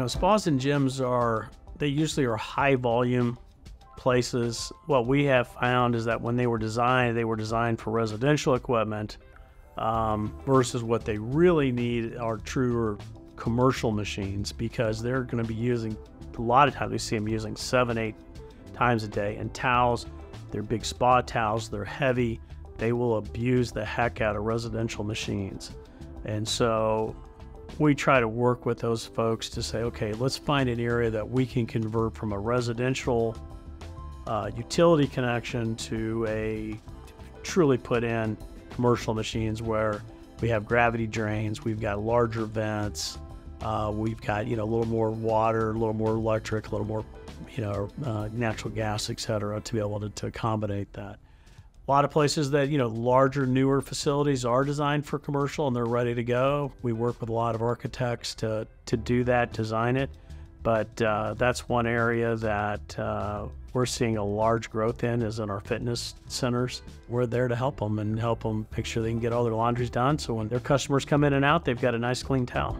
Spas and gyms they usually are high volume places. What we have found is that when they were designed for residential equipment versus what they really need are truer commercial machines, because they're going to be using, a lot of times we see them using 7-8 times a day. And towels, they're big spa towels, they're heavy, they will abuse the heck out of residential machines. And so we try to work with those folks to say, okay, let's find an area that we can convert from a residential utility connection to a truly put in commercial machines where we have gravity drains, we've got larger vents, we've got, a little more water, a little more electric, a little more, natural gas, et cetera, to be able to accommodate that. A lot of places that, larger, newer facilities are designed for commercial and they're ready to go. We work with a lot of architects to do that, design it. But that's one area that we're seeing a large growth in, is in our fitness centers. We're there to help them and help them make sure they can get all their laundries done, so when their customers come in and out, they've got a nice clean towel.